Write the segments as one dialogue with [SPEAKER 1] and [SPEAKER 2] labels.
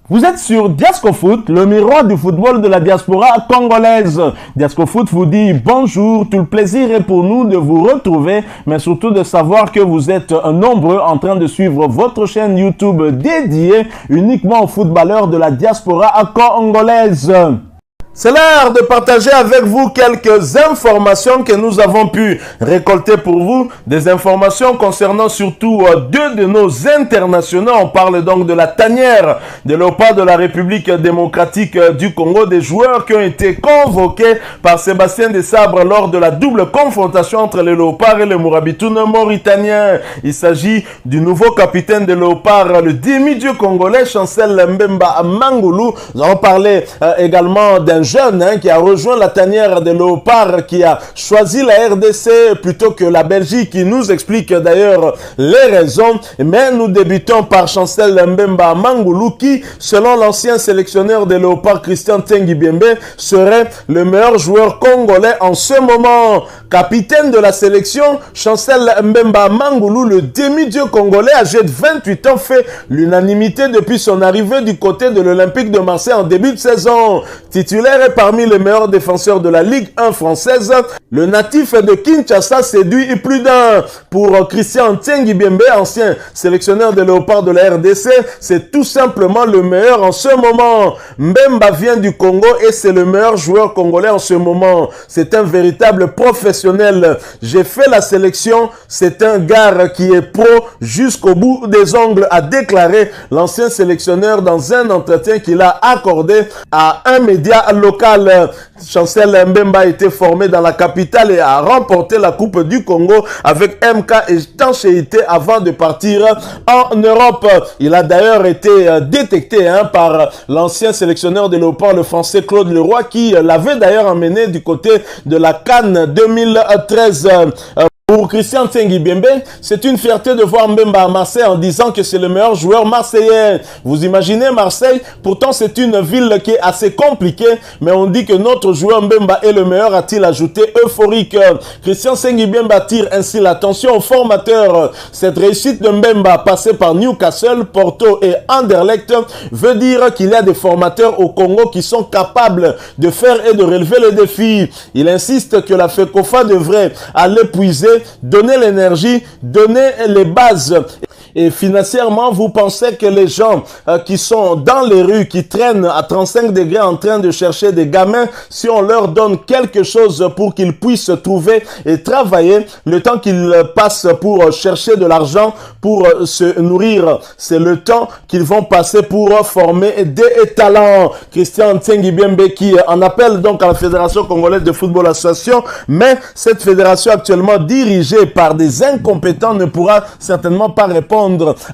[SPEAKER 1] Vous êtes sur Diasco Foot, le miroir du football de la diaspora congolaise. Diasco Foot vous dit bonjour, tout le plaisir est pour nous de vous retrouver, mais surtout de savoir que vous êtes nombreux en train de suivre votre chaîne YouTube dédiée uniquement aux footballeurs de la diaspora congolaise. C'est l'heure de partager avec vous quelques informations que nous avons pu récolter pour vous. Des informations concernant surtout deux de nos internationaux. On parle donc de la tanière de Léopard de la République démocratique du Congo. Des joueurs qui ont été convoqués par Sébastien Desabre lors de la double confrontation entre les Léopards et les Mourabitoun mauritaniens. Il s'agit du nouveau capitaine de Léopard, le demi-dieu congolais Chancel Mbemba Mangulu. Nous allons parler également d'un jeune qui a rejoint la tanière de Léopard, qui a choisi la RDC plutôt que la Belgique, qui nous explique d'ailleurs les raisons. Mais nous débutons par Chancel Mbemba Mangulu, qui, selon l'ancien sélectionneur de Léopard, Christian Tengi Biembe, serait le meilleur joueur congolais en ce moment. Capitaine de la sélection, Chancel Mbemba Mangulu, le demi-dieu congolais âgé de 28 ans, fait l'unanimité depuis son arrivée du côté de l'Olympique de Marseille en début de saison. Titulaire et parmi les meilleurs défenseurs de la Ligue 1 française, le natif de Kinshasa séduit plus d'un. Pour Christian Tengi Biembe, ancien sélectionneur de Léopard de la RDC, c'est tout simplement le meilleur en ce moment. Mbemba vient du Congo et c'est le meilleur joueur congolais en ce moment. C'est un véritable professionnel. J'ai fait la sélection, c'est un gars qui est pro jusqu'au bout des ongles, a déclaré l'ancien sélectionneur dans un entretien qu'il a accordé à un média local. Chancel Mbemba a été formé dans la capitale et a remporté la Coupe du Congo avec MK étanchéité avant de partir en Europe. Il a d'ailleurs été détecté par l'ancien sélectionneur de Léopard, le français Claude Leroy, qui l'avait d'ailleurs emmené du côté de la CAN 2013. Pour Christian Tengi Biembe, c'est une fierté de voir Mbemba à Marseille en disant que c'est le meilleur joueur marseillais. Vous imaginez Marseille? Pourtant, c'est une ville qui est assez compliquée, mais on dit que notre joueur Mbemba est le meilleur, a-t-il ajouté euphorique. Christian Tengi Biembe attire ainsi l'attention aux formateurs. Cette réussite de Mbemba, passée par Newcastle, Porto et Anderlecht, veut dire qu'il y a des formateurs au Congo qui sont capables de faire et de relever les défis. Il insiste que la FECOFA devrait aller puiser, donner l'énergie, donner les bases. Et financièrement, vous pensez que les gens qui sont dans les rues, qui traînent à 35 degrés en train de chercher des gamins, si on leur donne quelque chose pour qu'ils puissent trouver et travailler, le temps qu'ils passent pour chercher de l'argent, pour se nourrir, c'est le temps qu'ils vont passer pour former des talents. Christian Tengi Biembe qui en appelle donc à la Fédération Congolaise de Football Association, mais cette fédération actuellement dirigée par des incompétents ne pourra certainement pas répondre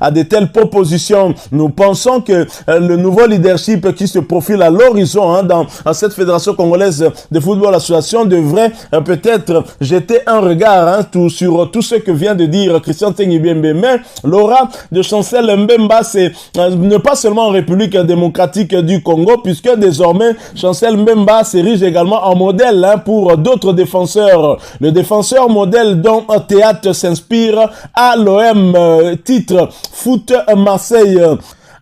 [SPEAKER 1] à de telles propositions. Nous pensons que le nouveau leadership qui se profile à l'horizon dans cette Fédération Congolaise de Football Association devrait peut-être jeter un regard sur tout ce que vient de dire Christian Tengi Biembe. Mais l'aura de Chancel Mbemba, c'est ne pas seulement en République démocratique du Congo, puisque désormais Chancel Mbemba s'érige également en modèle pour d'autres défenseurs. Le défenseur modèle dont Théâtre s'inspire à l'OM, titre Foot Marseille.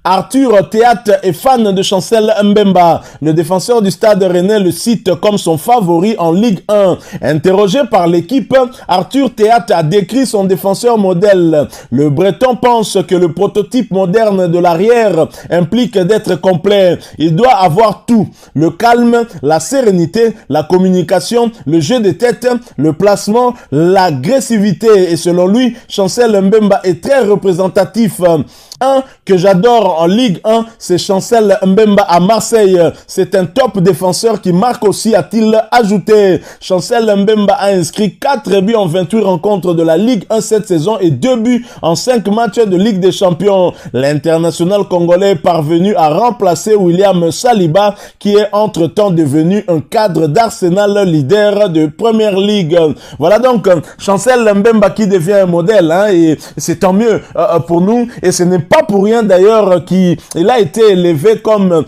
[SPEAKER 1] Arthur Théâtre est fan de Chancel Mbemba. Le défenseur du Stade Rennais le cite comme son favori en Ligue 1. Interrogé par l'équipe, Arthur Théâtre a décrit son défenseur modèle. Le Breton pense que le prototype moderne de l'arrière implique d'être complet. Il doit avoir tout. Le calme, la sérénité, la communication, le jeu de tête, le placement, l'agressivité. Et selon lui, Chancel Mbemba est très représentatif. Un que j'adore en Ligue 1, c'est Chancel Mbemba à Marseille. C'est un top défenseur qui marque aussi, a-t-il ajouté. Chancel Mbemba a inscrit 4 buts en 28 rencontres de la Ligue 1 cette saison et 2 buts en 5 matchs de Ligue des Champions. L'international congolais est parvenu à remplacer William Saliba, qui est entre-temps devenu un cadre d'Arsenal, leader de Première Ligue. Voilà donc Chancel Mbemba qui devient un modèle, et c'est tant mieux pour nous. Et ce n'est pas pour rien d'ailleurs il a été élevé comme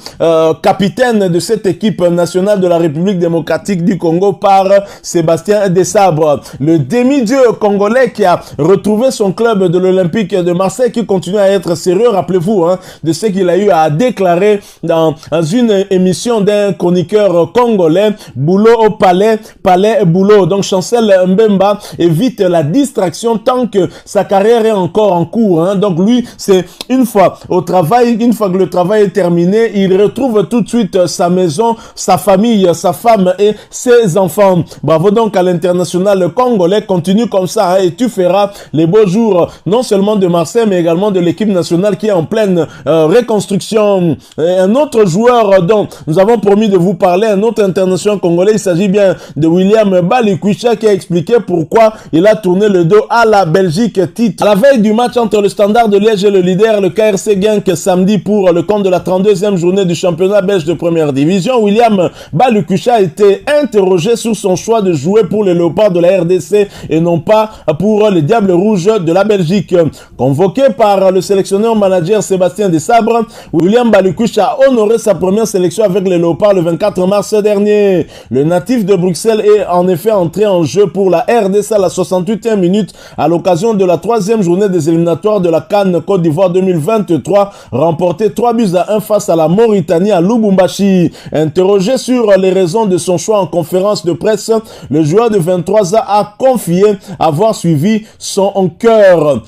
[SPEAKER 1] capitaine de cette équipe nationale de la République démocratique du Congo par Sébastien Desabre. Le demi-dieu congolais qui a retrouvé son club de l'Olympique de Marseille, qui continue à être sérieux, rappelez-vous, de ce qu'il a eu à déclarer dans une émission d'un chroniqueur congolais, boulot au palais, palais boulot. Donc Chancel Mbemba évite la distraction tant que sa carrière est encore en cours. Donc lui, c'est une fois au travail, une fois que le travail est terminé, il retrouve tout de suite sa maison, sa famille, sa femme et ses enfants. Bravo donc à l'international congolais, continue comme ça et tu feras les beaux jours non seulement de Marseille mais également de l'équipe nationale qui est en pleine reconstruction. Et un autre joueur dont nous avons promis de vous parler, un autre international congolais, il s'agit bien de William Balikwisha qui a expliqué pourquoi il a tourné le dos à la Belgique titre. À la veille du match entre le Standard de Liège et le leader, le KRC Genk, samedi pour le compte de la 32e journée du championnat belge de première division, William Balikwisha a été interrogé sur son choix de jouer pour les Léopards de la RDC et non pas pour les Diables Rouges de la Belgique. Convoqué par le sélectionneur-manager Sébastien Desabre, William Balikwisha a honoré sa première sélection avec les Léopards le 24 mars dernier. Le natif de Bruxelles est en effet entré en jeu pour la RDC à la 68e minute à l'occasion de la 3e journée des éliminatoires de la CAN Côte d'Ivoire 2023, remporté 3-1 face à la Mauritanie à Lubumbashi. Interrogé sur les raisons de son choix en conférence de presse, le joueur de 23 ans a confié avoir suivi son cœur.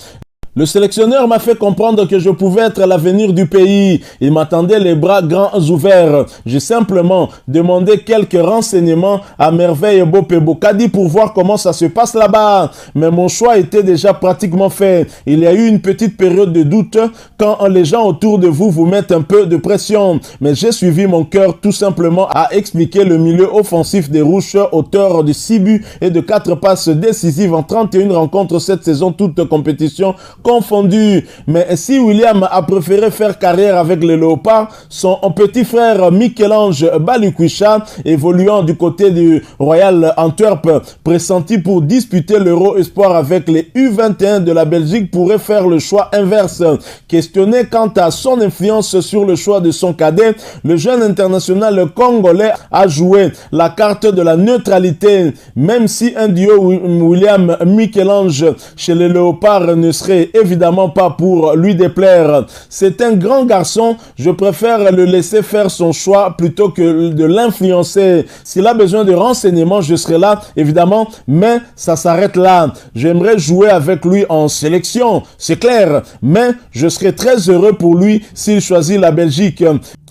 [SPEAKER 1] Le sélectionneur m'a fait comprendre que je pouvais être l'avenir du pays. Il m'attendait les bras grands ouverts. J'ai simplement demandé quelques renseignements à Merveille Bopé-Bokadi pour voir comment ça se passe là-bas. Mais mon choix était déjà pratiquement fait. Il y a eu une petite période de doute quand les gens autour de vous mettent un peu de pression. Mais j'ai suivi mon cœur tout simplement, à expliquer le milieu offensif des Rouges, auteur de 6 buts et de 4 passes décisives en 31 rencontres cette saison, toute compétition confondu. Mais si William a préféré faire carrière avec les Léopards, son petit frère Michel-Ange Balikwisha, évoluant du côté du Royal Antwerp, pressenti pour disputer l'Euro Espoir avec les U21 de la Belgique, pourrait faire le choix inverse. Questionné quant à son influence sur le choix de son cadet, le jeune international congolais a joué la carte de la neutralité, même si un duo William Michel-Ange chez les Léopards ne serait évidemment pas pour lui déplaire. C'est un grand garçon, je préfère le laisser faire son choix plutôt que de l'influencer. S'il a besoin de renseignements, je serai là, évidemment, mais ça s'arrête là. J'aimerais jouer avec lui en sélection, c'est clair, mais je serai très heureux pour lui s'il choisit la Belgique.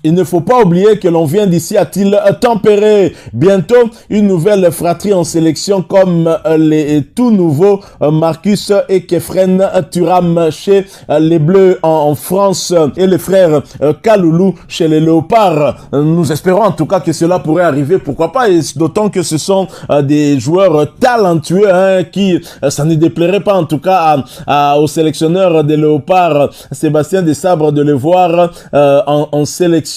[SPEAKER 1] Il ne faut pas oublier que l'on vient d'ici, a-t-il tempéré. Bientôt, une nouvelle fratrie en sélection comme les tout nouveaux Marcus et Kefren Thuram chez les Bleus en France et les frères Kaloulou chez les Léopards. Nous espérons en tout cas que cela pourrait arriver, pourquoi pas, et d'autant que ce sont des joueurs talentueux qui, ça ne déplairait pas en tout cas au sélectionneur des Léopards, Sébastien Desabre, de les voir en sélection.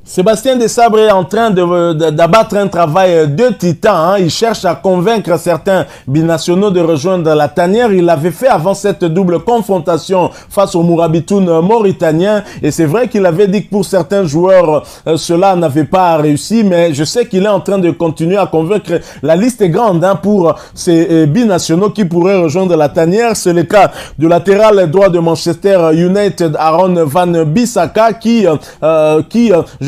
[SPEAKER 1] Sébastien Desabre est en train d'abattre un travail de titan. Il cherche à convaincre certains binationaux de rejoindre la tanière. Il l'avait fait avant cette double confrontation face au Mourabitoun mauritanien. Et c'est vrai qu'il avait dit que pour certains joueurs, cela n'avait pas réussi. Mais je sais qu'il est en train de continuer à convaincre. La liste est grande pour ces binationaux qui pourraient rejoindre la tanière. C'est le cas du latéral droit de Manchester United, Aaron Van Bissaka, qui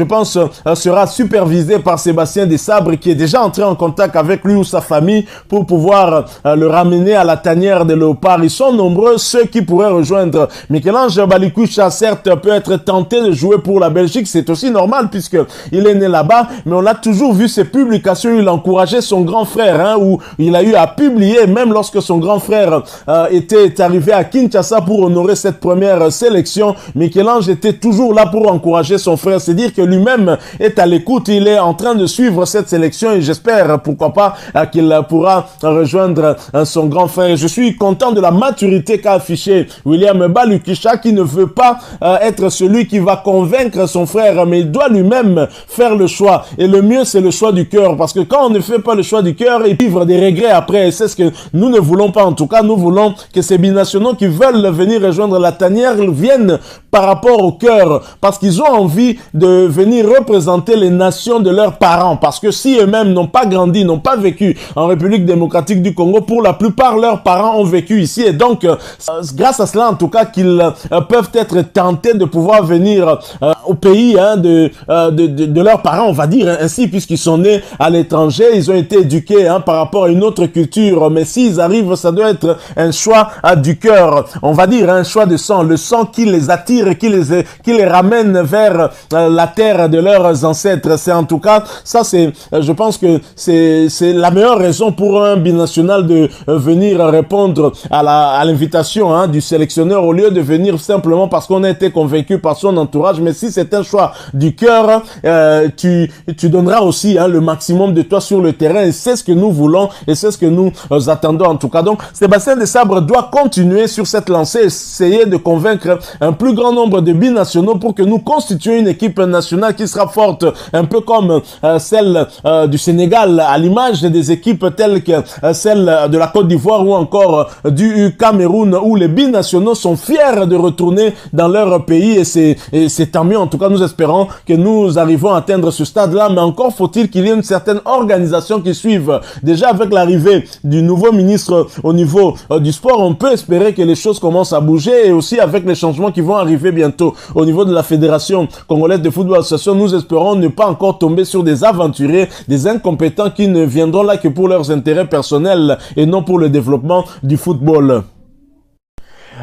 [SPEAKER 1] je pense, sera supervisé par Sébastien Desabre, qui est déjà entré en contact avec lui ou sa famille pour pouvoir le ramener à la tanière des Léopards. Ils sont nombreux ceux qui pourraient rejoindre. Michel-Ange Balikwisha, certes, peut être tenté de jouer pour la Belgique. C'est aussi normal puisque il est né là-bas, mais on a toujours vu ses publications. Il encourageait son grand frère, où il a eu à publier, même lorsque son grand frère était arrivé à Kinshasa pour honorer cette première sélection. Michel-Ange était toujours là pour encourager son frère. C'est dire que lui-même est à l'écoute. Il est en train de suivre cette sélection et j'espère, pourquoi pas, qu'il pourra rejoindre son grand frère. Et je suis content de la maturité qu'a affiché William Balukisha, qui ne veut pas être celui qui va convaincre son frère, mais il doit lui-même faire le choix. Et le mieux, c'est le choix du cœur, parce que quand on ne fait pas le choix du cœur, il vivre des regrets après. Et c'est ce que nous ne voulons pas. En tout cas, nous voulons que ces binationaux qui veulent venir rejoindre la tanière viennent par rapport au cœur, parce qu'ils ont envie de venir représenter les nations de leurs parents, parce que si eux-mêmes n'ont pas grandi, n'ont pas vécu en République démocratique du Congo, pour la plupart, leurs parents ont vécu ici, et donc, grâce à cela, en tout cas, qu'ils peuvent être tentés de pouvoir venir au pays de leurs parents, on va dire ainsi, puisqu'ils sont nés à l'étranger, ils ont été éduqués par rapport à une autre culture, mais s'ils arrivent, ça doit être un choix du cœur, on va dire un choix de sang, le sang qui les attire et qui les ramène vers la terre de leurs ancêtres. C'est en tout cas, ça c'est, je pense que c'est la meilleure raison pour un binational de venir répondre à l'invitation du sélectionneur, au lieu de venir simplement parce qu'on a été convaincu par son entourage. Mais si c'est un choix du cœur, tu donneras aussi le maximum de toi sur le terrain, et c'est ce que nous voulons et c'est ce que nous attendons en tout cas. Donc Sébastien Desabre doit continuer sur cette lancée, essayer de convaincre un plus grand nombre de binationaux pour que nous constituions une équipe nationale qui sera forte, un peu comme celle du Sénégal, à l'image des équipes telles que celle de la Côte d'Ivoire ou encore du Cameroun, où les binationaux sont fiers de retourner dans leur pays, et c'est tant mieux. En tout cas, nous espérons que nous arrivons à atteindre ce stade-là, mais encore faut-il qu'il y ait une certaine organisation qui suive. Déjà, avec l'arrivée du nouveau ministre au niveau du sport, on peut espérer que les choses commencent à bouger, et aussi avec les changements qui vont arriver bientôt au niveau de la Fédération congolaise de football association, nous espérons ne pas encore tomber sur des aventuriers, des incompétents qui ne viendront là que pour leurs intérêts personnels et non pour le développement du football.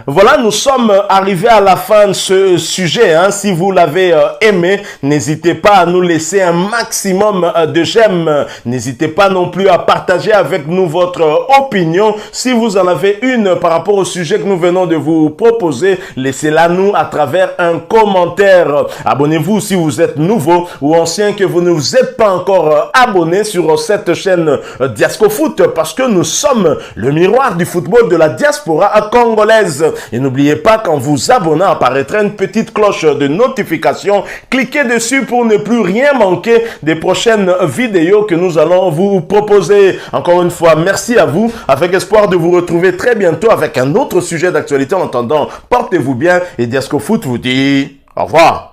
[SPEAKER 1] Voilà, nous sommes arrivés à la fin de ce sujet. Si vous l'avez aimé, n'hésitez pas à nous laisser un maximum de j'aime. N'hésitez pas non plus à partager avec nous votre opinion. Si vous en avez une par rapport au sujet que nous venons de vous proposer, laissez-la nous à travers un commentaire. Abonnez-vous si vous êtes nouveau ou ancien, que vous ne vous êtes pas encore abonné sur cette chaîne Diasco Foot, parce que nous sommes le miroir du football de la diaspora congolaise. Et n'oubliez pas qu'en vous abonnant apparaîtra une petite cloche de notification. Cliquez dessus pour ne plus rien manquer des prochaines vidéos que nous allons vous proposer. Encore une fois, merci à vous, avec espoir de vous retrouver très bientôt avec un autre sujet d'actualité. En attendant, portez-vous bien et Diasco Foot vous dit au revoir.